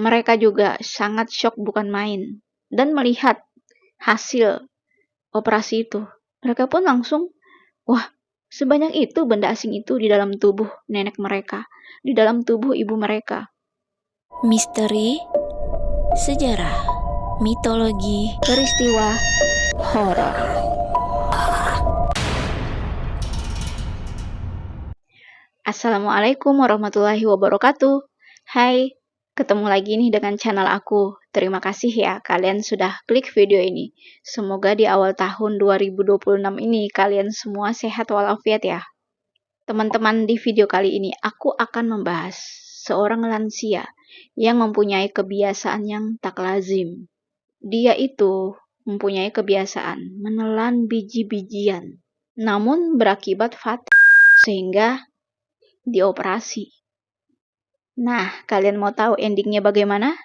Mereka juga sangat syok bukan main. Dan melihat hasil operasi itu, mereka pun langsung, wah, sebanyak itu benda asing itu di dalam tubuh nenek mereka, di dalam tubuh ibu mereka. Misteri, sejarah, mitologi, Peristiwa horor. Assalamualaikum warahmatullahi wabarakatuh. Hai, ketemu lagi nih dengan channel aku. Terima kasih ya kalian sudah klik video ini. Semoga di awal tahun 2026 ini kalian semua sehat walafiat ya. Teman-teman, di video kali ini aku akan membahas seorang lansia yang mempunyai kebiasaan yang tak lazim. Dia itu mempunyai kebiasaan menelan biji-bijian, namun berakibat fatal sehingga dioperasi. Nah, kalian mau tahu endingnya bagaimana?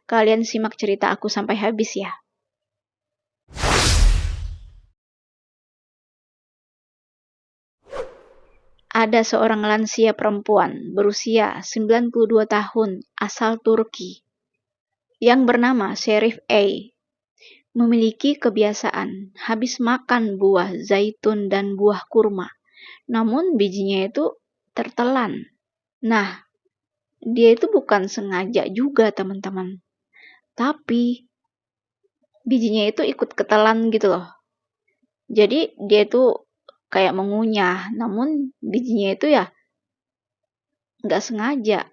Kalian simak cerita aku sampai habis ya. Ada seorang lansia perempuan berusia 92 tahun asal Turki yang bernama Sherif A. Memiliki kebiasaan habis makan buah zaitun dan buah kurma, namun bijinya itu tertelan. Nah, dia itu bukan sengaja juga teman-teman, tapi bijinya itu ikut ketelan gitu loh. Jadi dia itu kayak mengunyah, namun bijinya itu ya nggak sengaja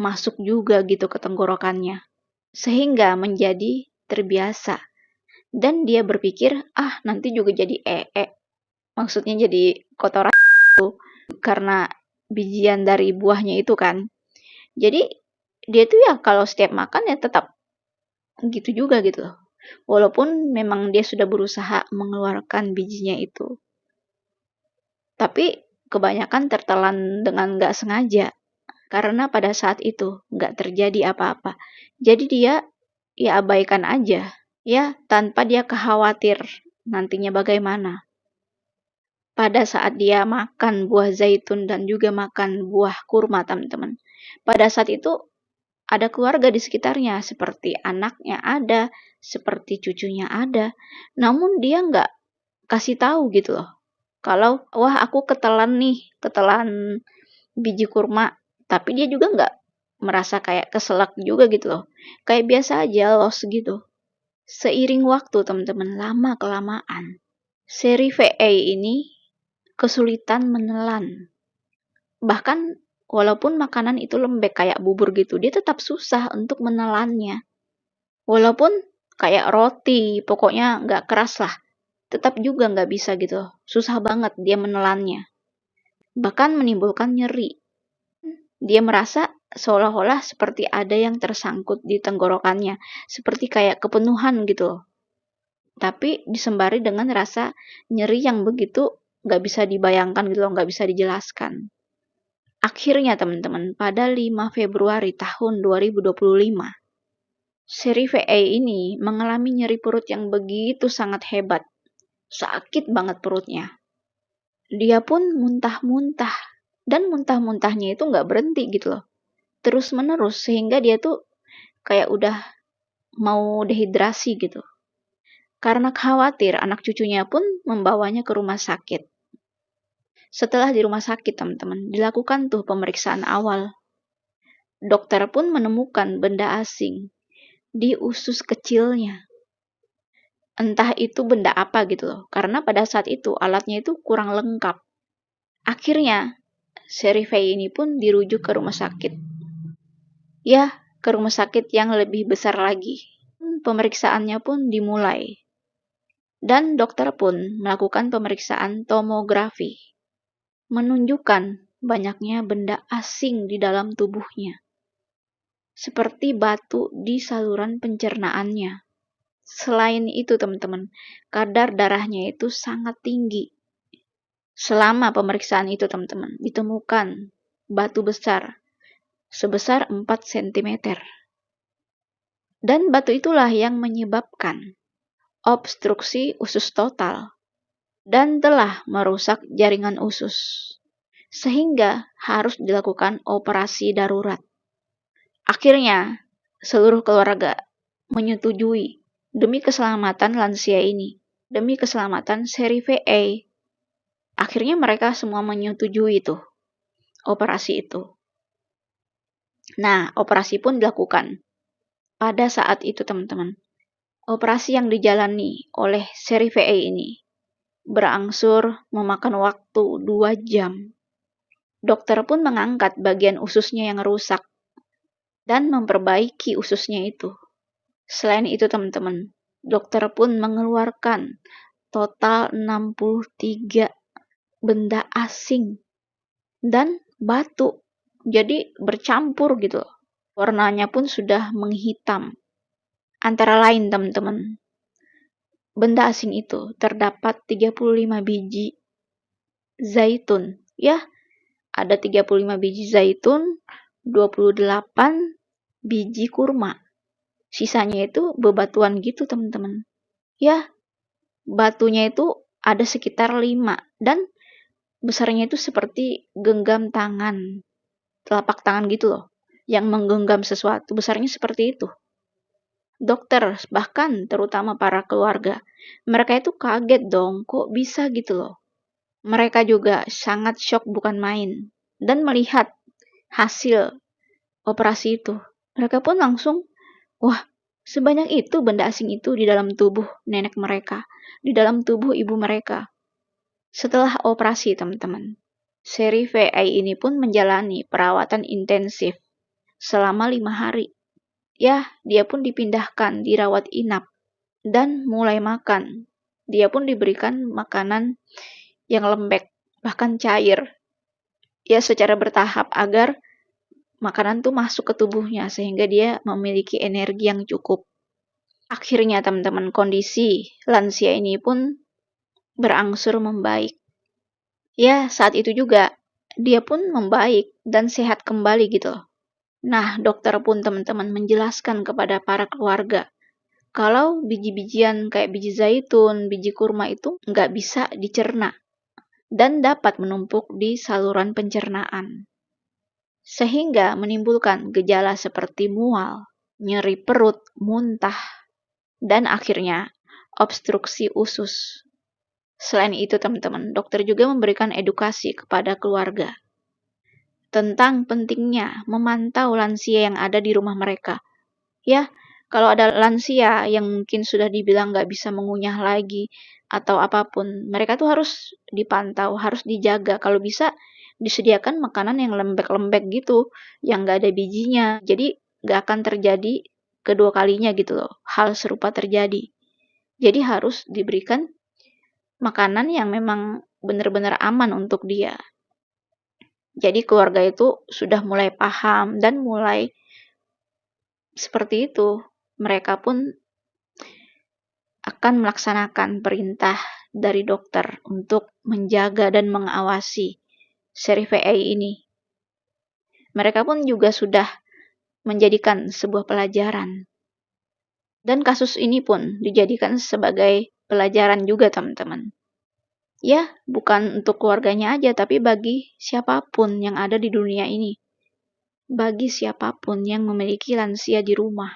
masuk juga gitu ke tenggorokannya. Sehingga menjadi terbiasa. Dan dia berpikir, nanti juga jadi maksudnya jadi kotoran itu. Karena bijian dari buahnya itu kan. Jadi dia tuh ya kalau setiap makan ya tetap gitu juga gitu loh. Walaupun memang dia sudah berusaha mengeluarkan bijinya itu. Tapi kebanyakan tertelan dengan nggak sengaja. Karena pada saat itu nggak terjadi apa-apa. Jadi dia ya abaikan aja. Ya tanpa dia khawatir nantinya bagaimana. Pada saat dia makan buah zaitun dan juga makan buah kurma teman-teman. Pada saat itu ada keluarga di sekitarnya, seperti anaknya ada, seperti cucunya ada. Namun dia nggak kasih tahu gitu loh. Kalau, wah aku ketelan biji kurma. Tapi dia juga nggak merasa kayak keselak juga gitu loh. Kayak biasa aja, los gitu. Seiring waktu teman-teman, lama-kelamaan, seri VA ini kesulitan menelan. Bahkan walaupun makanan itu lembek kayak bubur gitu, dia tetap susah untuk menelannya. Walaupun kayak roti, pokoknya nggak keras lah, tetap juga nggak bisa gitu. Susah banget dia menelannya. Bahkan menimbulkan nyeri. Dia merasa seolah-olah seperti ada yang tersangkut di tenggorokannya, seperti kayak kepenuhan gitu loh. Tapi disembari dengan rasa nyeri yang begitu nggak bisa dibayangkan gitu loh, nggak bisa dijelaskan. Akhirnya teman-teman, pada 5 Februari tahun 2025, seri VA ini mengalami nyeri perut yang begitu sangat hebat. Sakit banget perutnya. Dia pun muntah-muntah. Dan muntah-muntahnya itu nggak berhenti gitu loh. Terus-menerus sehingga dia tuh kayak udah mau dehidrasi gitu. Karena khawatir, anak cucunya pun membawanya ke rumah sakit. Setelah di rumah sakit, teman-teman, dilakukan tuh pemeriksaan awal. Dokter pun menemukan benda asing di usus kecilnya. Entah itu benda apa gitu loh. Karena pada saat itu alatnya itu kurang lengkap. Akhirnya, seri V ini pun dirujuk ke rumah sakit. Ya, ke rumah sakit yang lebih besar lagi. Pemeriksaannya pun dimulai. Dan dokter pun melakukan pemeriksaan tomografi. Menunjukkan banyaknya benda asing di dalam tubuhnya. Seperti batu di saluran pencernaannya. Selain itu teman-teman, kadar darahnya itu sangat tinggi. Selama pemeriksaan itu teman-teman, ditemukan batu besar sebesar 4 cm. Dan batu itulah yang menyebabkan obstruksi usus total dan telah merusak jaringan usus. Sehingga harus dilakukan operasi darurat. Akhirnya, seluruh keluarga menyetujui demi keselamatan lansia ini, demi keselamatan seri VA. Akhirnya mereka semua menyetujui itu, operasi itu. Nah, operasi pun dilakukan. Pada saat itu teman-teman, operasi yang dijalani oleh seri VA ini berangsur memakan waktu 2 jam. Dokter pun mengangkat bagian ususnya yang rusak dan memperbaiki ususnya itu. Selain itu teman-teman, dokter pun mengeluarkan total 63 benda asing dan batu. Jadi bercampur gitu. Warnanya pun sudah menghitam. Antara lain teman-teman, benda asing itu terdapat 35 biji zaitun. Ya, ada 35 biji zaitun, 28 biji kurma. Sisanya itu bebatuan gitu teman-teman. Ya, batunya itu ada sekitar 5 dan besarnya itu seperti genggam tangan, telapak tangan gitu loh, yang menggenggam sesuatu, besarnya seperti itu. Dokter, bahkan terutama para keluarga, mereka itu kaget dong, kok bisa gitu loh. Mereka juga sangat shock bukan main, dan melihat hasil operasi itu. Mereka pun langsung, wah, sebanyak itu benda asing itu di dalam tubuh nenek mereka, di dalam tubuh ibu mereka. Setelah operasi teman-teman, seri VA ini pun menjalani perawatan intensif selama 5 hari. Ya, dia pun dipindahkan, dirawat inap, dan mulai makan. Dia pun diberikan makanan yang lembek, bahkan cair. Ya, secara bertahap agar makanan tuh masuk ke tubuhnya, sehingga dia memiliki energi yang cukup. Akhirnya teman-teman, kondisi lansia ini pun berangsur membaik. Ya, saat itu juga dia pun membaik dan sehat kembali gitu loh. Nah, dokter pun teman-teman menjelaskan kepada para keluarga kalau biji-bijian kayak biji zaitun, biji kurma itu nggak bisa dicerna dan dapat menumpuk di saluran pencernaan. Sehingga menimbulkan gejala seperti mual, nyeri perut, muntah, dan akhirnya obstruksi usus. Selain itu teman-teman, dokter juga memberikan edukasi kepada keluarga tentang pentingnya memantau lansia yang ada di rumah mereka. Ya, kalau ada lansia yang mungkin sudah dibilang nggak bisa mengunyah lagi atau apapun, mereka tuh harus dipantau, harus dijaga. Kalau bisa disediakan makanan yang lembek-lembek gitu, yang nggak ada bijinya. Jadi nggak akan terjadi kedua kalinya gitu loh, hal serupa terjadi. Jadi harus diberikan makanan yang memang benar-benar aman untuk dia. Jadi keluarga itu sudah mulai paham dan mulai seperti itu. Mereka pun akan melaksanakan perintah dari dokter untuk menjaga dan mengawasi seri VA ini. Mereka pun juga sudah menjadikan sebuah pelajaran. Dan kasus ini pun dijadikan sebagai pelajaran juga teman-teman. Ya, bukan untuk keluarganya aja, tapi bagi siapapun yang ada di dunia ini. Bagi siapapun yang memiliki lansia di rumah.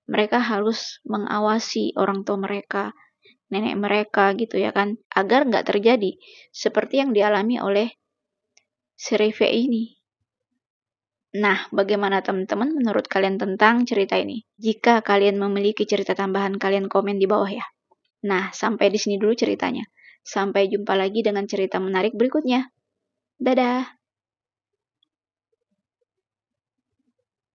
Mereka harus mengawasi orang tua mereka, nenek mereka gitu ya kan, agar nggak terjadi seperti yang dialami oleh seri VA ini. Nah, bagaimana teman-teman menurut kalian tentang cerita ini? Jika kalian memiliki cerita tambahan, kalian komen di bawah ya. Nah, sampai di sini dulu ceritanya. Sampai jumpa lagi dengan cerita menarik berikutnya. Dadah!